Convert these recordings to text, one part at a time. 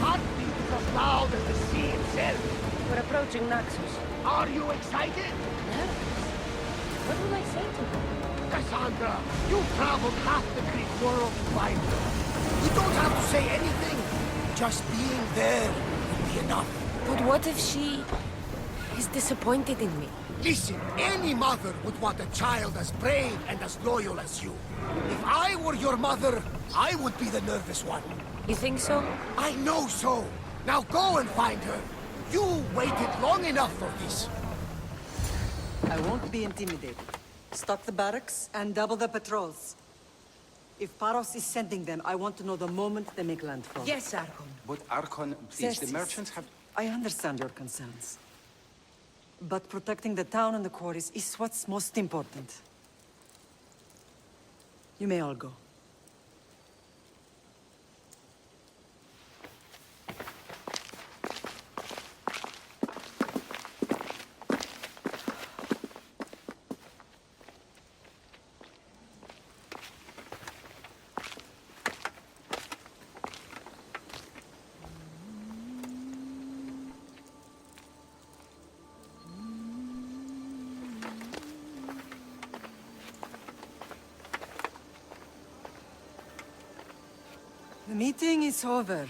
heartbeat is as loud as the sea itself. We're approaching Naxos. Are you excited? Nervous? What will I say to her? Cassandra, you've traveled half the Greek world to find her. You don't have to say anything. Just being there will be enough. But what if she is disappointed in me? Listen, any mother would want a child as brave and as loyal as you. If I were your mother, I would be the nervous one. You think so? I know so. Now go and find her. You waited long enough for this. I won't be intimidated. Stock the barracks and double the patrols. If Paros is sending them, I want to know the moment they make landfall. Yes, Archon. But Archon, please, the Xerxes, merchants have... I understand your concerns. But protecting the town and the quarries is what's most important. You may all go. The meeting is over.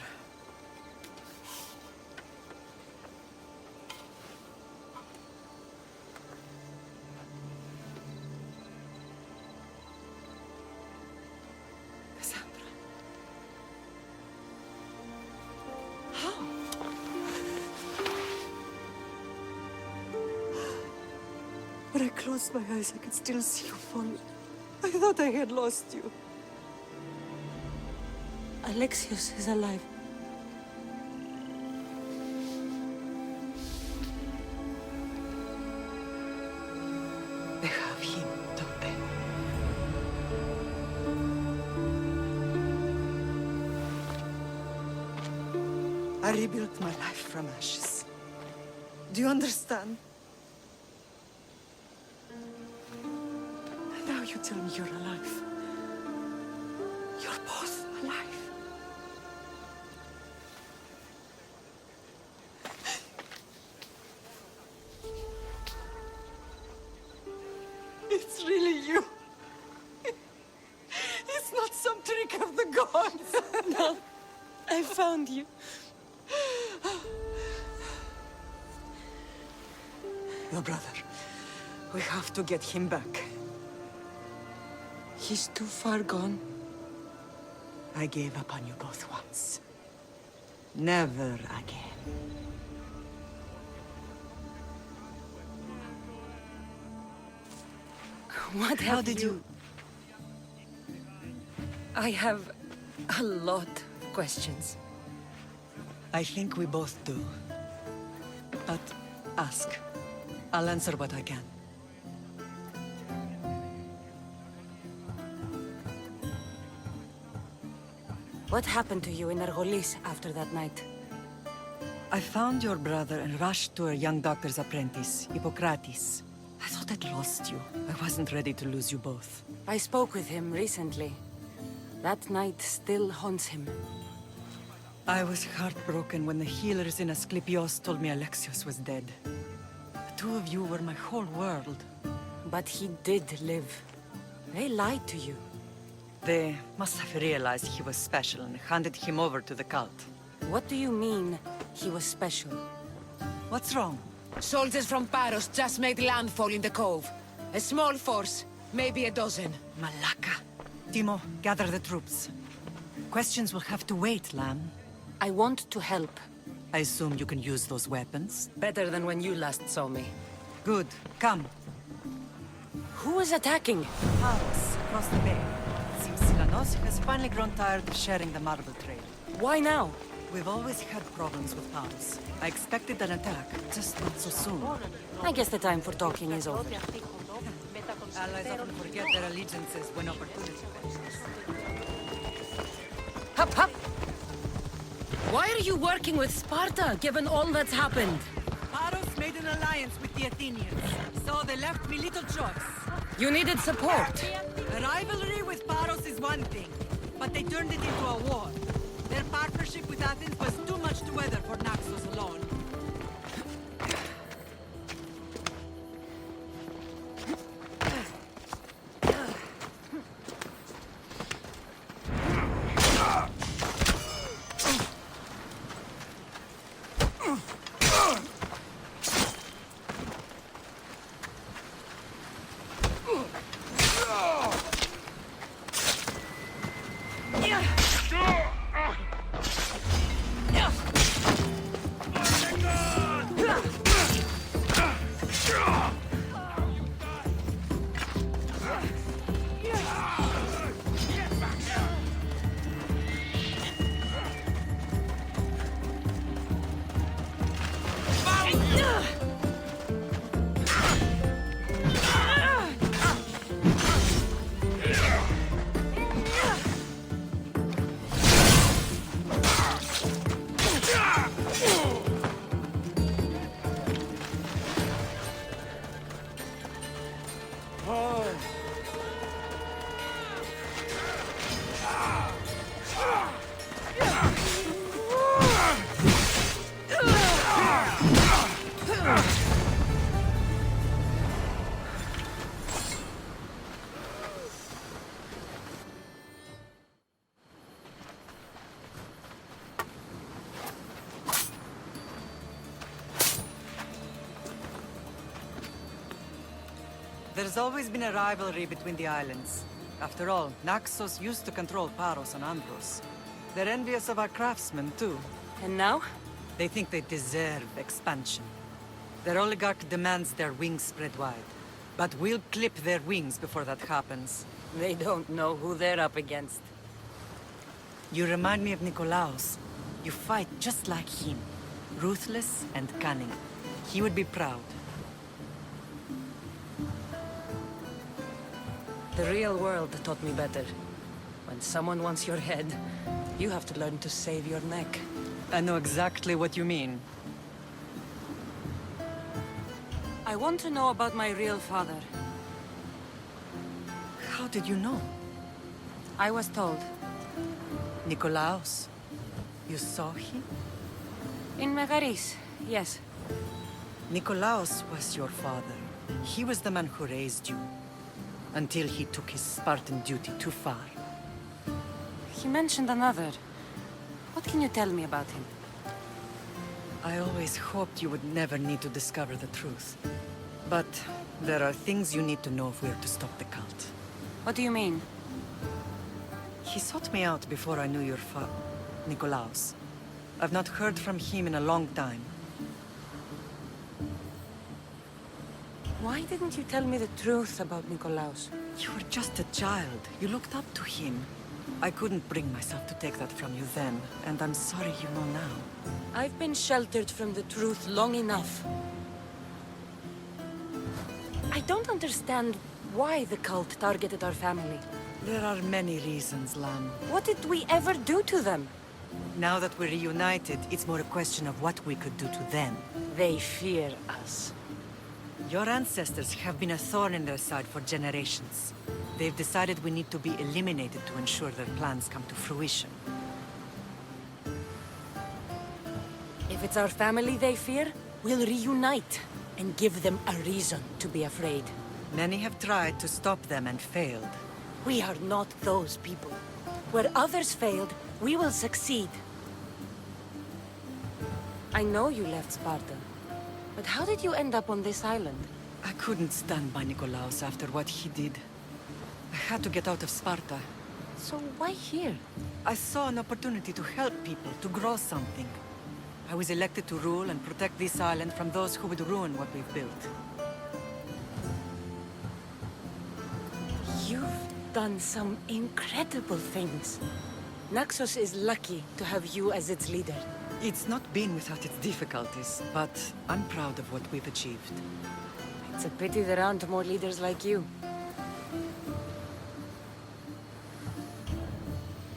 Cassandra. How? When I closed my eyes, I could still see you falling. I thought I had lost you. Alexios is alive. They have him, don't they? I rebuilt my life from ashes. Do you understand? And now you tell me you're alive. You're both alive. It's really you. It's not some trick of the gods. No, I found you. Your brother. We have to get him back. He's too far gone. I gave up on you both once. Never again. What How have did you... I have a lot of questions. I think we both do. But ask. I'll answer what I can. What happened to you in Argolis after that night? I found your brother and rushed to a young doctor's apprentice, Hippocrates. I thought I'd lost you. I wasn't ready to lose you both. I spoke with him recently. That night still haunts him. I was heartbroken when the healers in Asclepios told me Alexios was dead. The two of you were my whole world. But he did live. They lied to you. They must have realized he was special and handed him over to the cult. What do you mean, he was special? What's wrong? Soldiers from Paros just made landfall in the cove. A small force, maybe a dozen. Malaka. Timo, gather the troops. Questions will have to wait, Lamb. I want to help. I assume you can use those weapons? Better than when you last saw me. Good. Come. Who is attacking? Paros, across the bay. It seems Silanos has finally grown tired of sharing the marble trail. Why now? We've always had problems with Paros. I expected an attack, just not so soon. I guess the time for talking is over. Allies often forget their allegiances when opportunity comes. Hup, hup! Why are you working with Sparta, given all that's happened? Paros made an alliance with the Athenians, so they left me little choice. You needed support. A rivalry with Paros is one thing, but they turned it into a war. Their partnership with Athens was too much much to weather for Naxos alone. There's always been a rivalry between the islands. After all, Naxos used to control Paros and Andros. They're envious of our craftsmen, too. And now? They think they deserve expansion. Their oligarch demands their wings spread wide. But we'll clip their wings before that happens. They don't know who they're up against. You remind me of Nikolaos. You fight just like him. Ruthless and cunning. He would be proud. The real world taught me better. When someone wants your head, you have to learn to save your neck. I know exactly what you mean. I want to know about my real father. How did you know? I was told. Nikolaos. You saw him? In Megaris, yes. Nikolaos was your father. He was the man who raised you. Until he took his Spartan duty too far. He mentioned another. What can you tell me about him? I always hoped you would never need to discover the truth. But there are things you need to know if we're to stop the cult. What do you mean? He sought me out before I knew your Nikolaos. I've not heard from him in a long time. Why didn't you tell me the truth about Nikolaos? You were just a child. You looked up to him. I couldn't bring myself to take that from you then, and I'm sorry you know now. I've been sheltered from the truth long enough. I don't understand why the cult targeted our family. There are many reasons, Lam. What did we ever do to them? Now that we're reunited, it's more a question of what we could do to them. They fear us. Your ancestors have been a thorn in their side for generations. They've decided we need to be eliminated to ensure their plans come to fruition. If it's our family they fear, we'll reunite and give them a reason to be afraid. Many have tried to stop them and failed. We are not those people. Where others failed, we will succeed. I know you left Sparta, but how did you end up on this island? I couldn't stand by Nikolaos after what he did. I had to get out of Sparta. So why here? I saw an opportunity to help people, to grow something. I was elected to rule and protect this island from those who would ruin what we've built. You've done some incredible things. Naxos is lucky to have you as its leader. It's not been without its difficulties, but I'm proud of what we've achieved. It's a pity there aren't more leaders like you.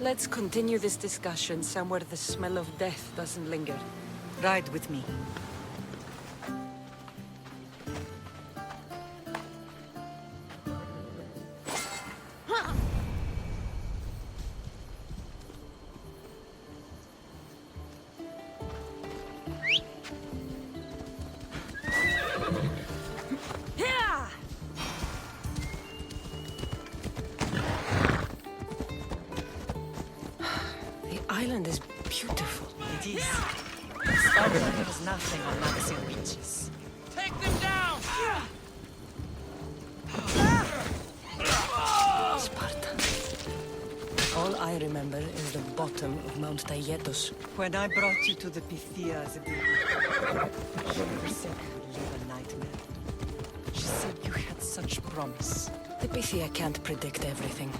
Let's continue this discussion somewhere the smell of death doesn't linger. Ride with me. Beautiful. It is. Sparta has nothing on Naxian beaches. Take them down! Sparta. All I remember is the bottom of Mount Taygetos. When I brought you to the Pythia as a baby, she never said you would live a nightmare. She said you had such promise. The Pythia can't predict everything.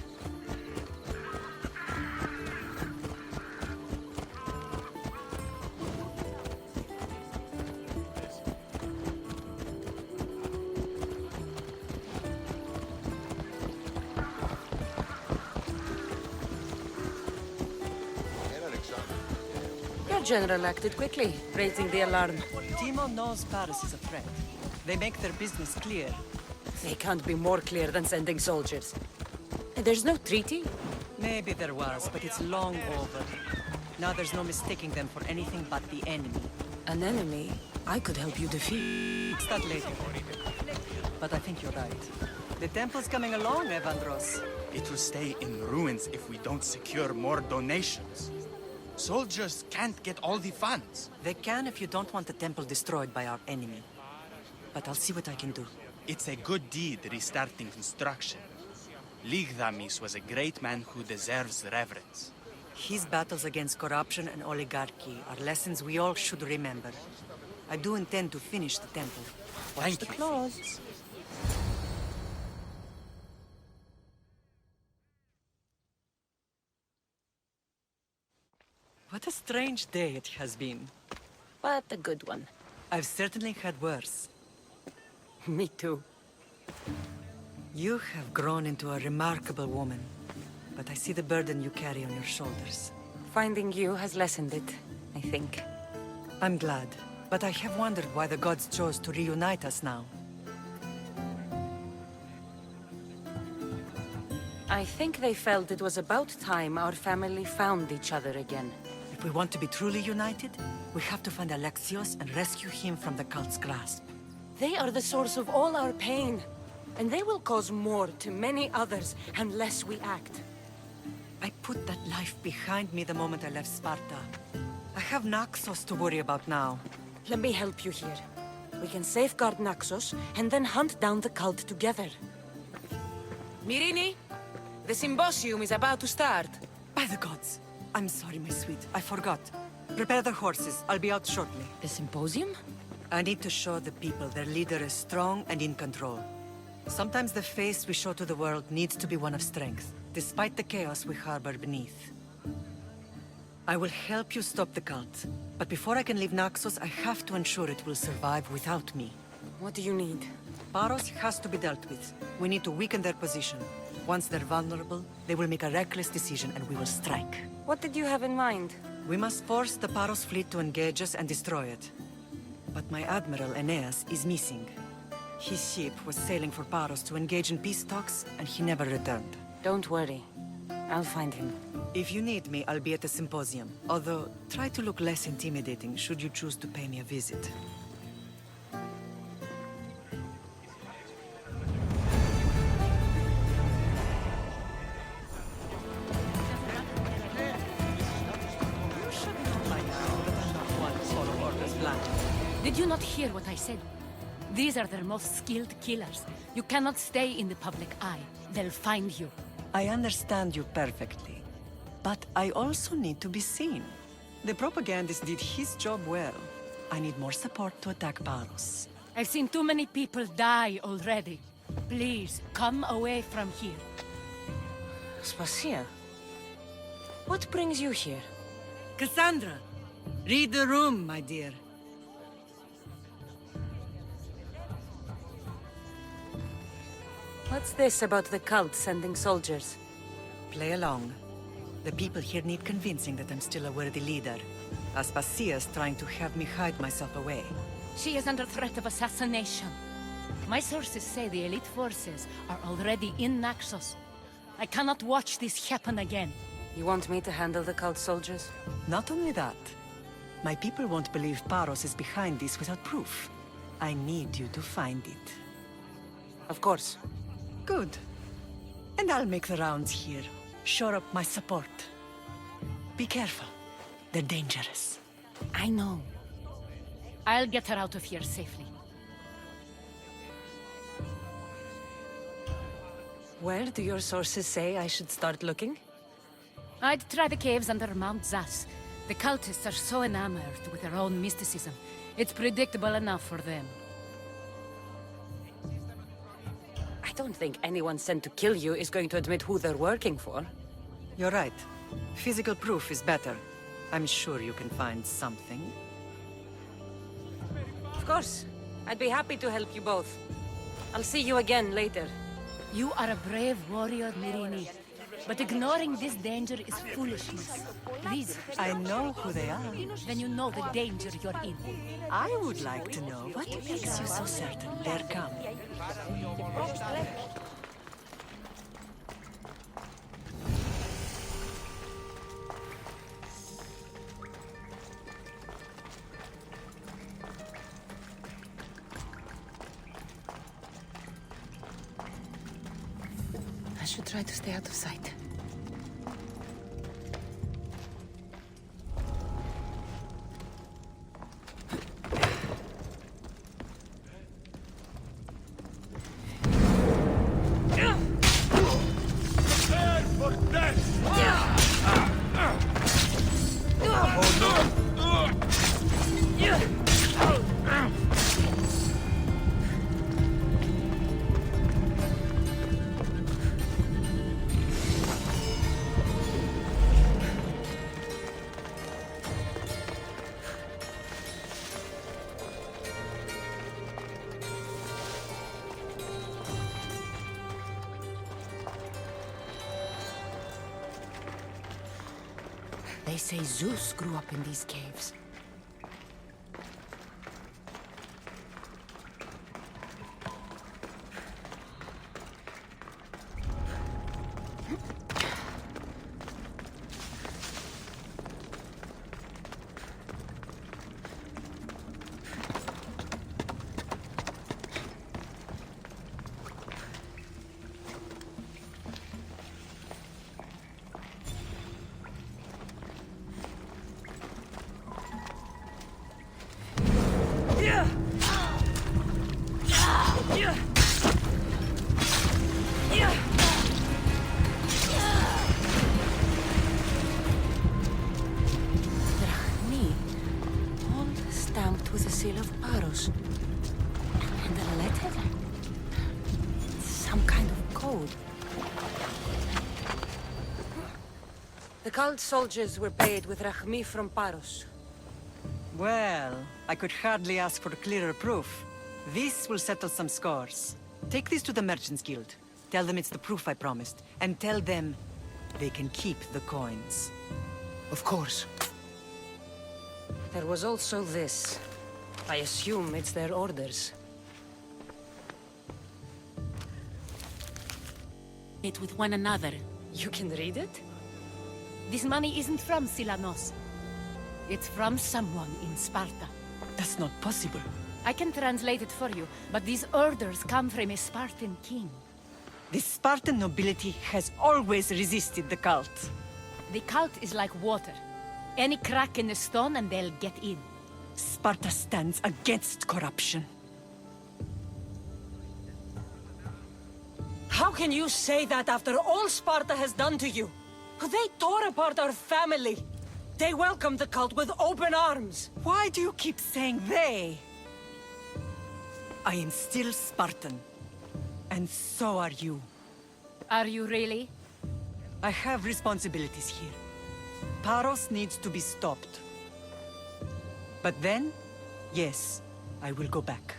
Your general acted quickly, raising the alarm. Timo knows Paris is a threat. They make their business clear. They can't be more clear than sending soldiers. And there's no treaty? Maybe there was, but it's long over. Now there's no mistaking them for anything but the enemy. An enemy I could help you defeat. It's that later. But I think you're right. The temple's coming along, Evandros. It will stay in ruins if we don't secure more donations. Soldiers can't get all the funds. They can if you don't want the temple destroyed by our enemy. But I'll see what I can do. It's a good deed restarting construction. Ligdamis was a great man who deserves reverence. His battles against corruption and oligarchy are lessons we all should remember. I do intend to finish the temple. Thank the you. claws. What a strange day it has been. But a good one. I've certainly had worse. Me too. You have grown into a remarkable woman, but I see the burden you carry on your shoulders. Finding you has lessened it, I think. I'm glad, but I have wondered why the gods chose to reunite us now. I think they felt it was about time our family found each other again. If we want to be truly united, we have to find Alexios and rescue him from the cult's grasp. They are the source of all our pain, and they will cause more to many others unless we act. I put that life behind me the moment I left Sparta. I have Naxos to worry about now. Let me help you here. We can safeguard Naxos and then hunt down the cult together. Mirini, the symposium is about to start. By the gods! I'm sorry, my sweet. I forgot. Prepare the horses. I'll be out shortly. The symposium? I need to show the people their leader is strong and in control. Sometimes the face we show to the world needs to be one of strength, despite the chaos we harbor beneath. I will help you stop the cult, but before I can leave Naxos, I have to ensure it will survive without me. What do you need? Paros has to be dealt with. We need to weaken their position. Once they're vulnerable, they will make a reckless decision and we will strike. What did you have in mind? We must force the Paros fleet to engage us and destroy it. But my admiral, Aeneas, is missing. His ship was sailing for Paros to engage in peace talks, and he never returned. Don't worry. I'll find him. If you need me, I'll be at the symposium. Although, try to look less intimidating should you choose to pay me a visit. Did you not hear what I said? These are their most skilled killers. You cannot stay in the public eye. They'll find you. I understand you perfectly. But I also need to be seen. The propagandist did his job well. I need more support to attack Paros. I've seen too many people die already. Please, come away from here. Spasia, what brings you here? Cassandra! Read the room, my dear. What's this about the cult sending soldiers? Play along. The people here need convincing that I'm still a worthy leader. Aspasia's trying to have me hide myself away. She is under threat of assassination. My sources say the elite forces are already in Naxos. I cannot watch this happen again. You want me to handle the cult soldiers? Not only that, my people won't believe Paros is behind this without proof. I need you to find it. Of course. Good. And I'll make the rounds here. Shore up my support. Be careful. They're dangerous. I know. I'll get her out of here safely. Where do your sources say I should start looking? I'd try the caves under Mount Zas. The cultists are so enamored with their own mysticism. It's predictable enough for them. I don't think anyone sent to kill you is going to admit who they're working for. You're right. Physical proof is better. I'm sure you can find something. Of course. I'd be happy to help you both. I'll see you again later. You are a brave warrior, Mirini. But ignoring this danger is foolishness. These, I know who they are. then you know the danger you're in. I would like to know what makes you so certain they're coming. I should try to stay out of sight. They say Zeus grew up in these caves. With a seal of Paros. And a letter? Some kind of code. The cult soldiers were paid with Rachmi from Paros. Well, I could hardly ask for clearer proof. This will settle some scores. Take this to the Merchants Guild. Tell them it's the proof I promised. And tell them they can keep the coins. Of course. There was also this. I assume it's their orders. It with one another. You can read it? This money isn't from Silanos. It's from someone in Sparta. That's not possible. I can translate it for you, but these orders come from a Spartan king. The Spartan nobility has always resisted the cult. The cult is like water. Any crack in the stone and they'll get in. Sparta stands against corruption. How can you say that after all Sparta has done to you? They tore apart our family. They welcomed the cult with open arms. Why do you keep saying they? I am still Spartan. And so are you. Are you really? I have responsibilities here. Paros needs to be stopped. But then, yes, I will go back.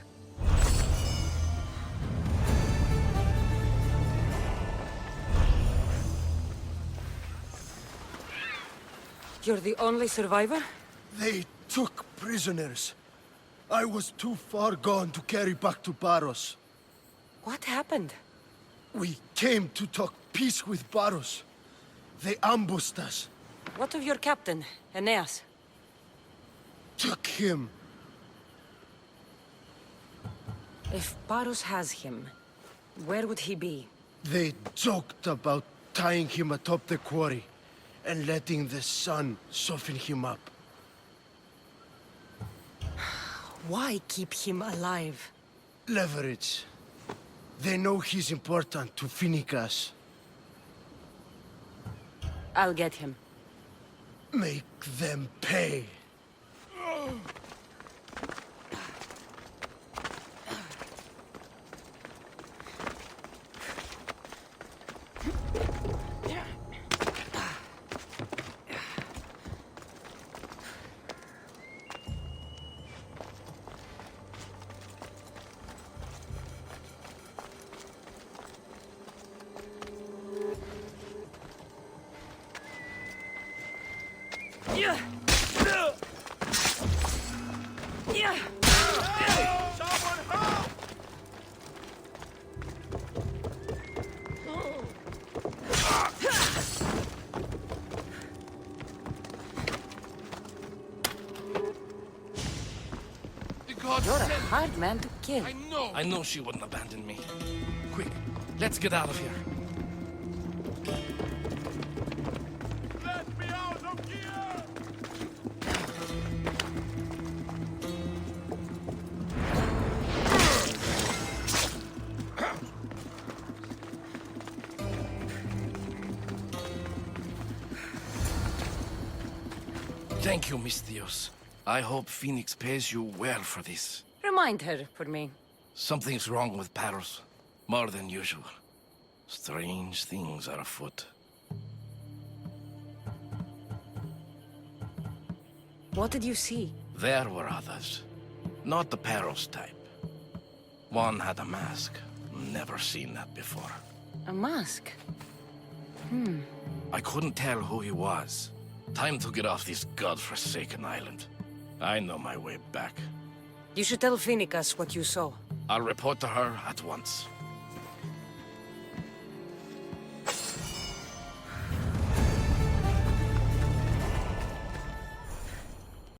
You're the only survivor? They took prisoners. I was too far gone to carry back to Paros. What happened? We came to talk peace with Paros. They ambushed us. What of your captain, Aeneas? Took him. If Paros has him, where would he be? They joked about tying him atop the quarry and letting the sun soften him up. Why keep him alive? Leverage. They know he's important to Finicas. I'll get him. Make them pay. You're a hard man to kill. I know she wouldn't abandon me. Quick, let's get out of here. Let me out of here! Thank you, Miss Dios. I hope Phoenix pays you well for this. Remind her for me. Something's wrong with Paros. More than usual. Strange things are afoot. What did you see? There were others. Not the Paros type. One had a mask. Never seen that before. A mask? I couldn't tell who he was. Time to get off this godforsaken island. I know my way back. You should tell Finicas what you saw. I'll report to her at once.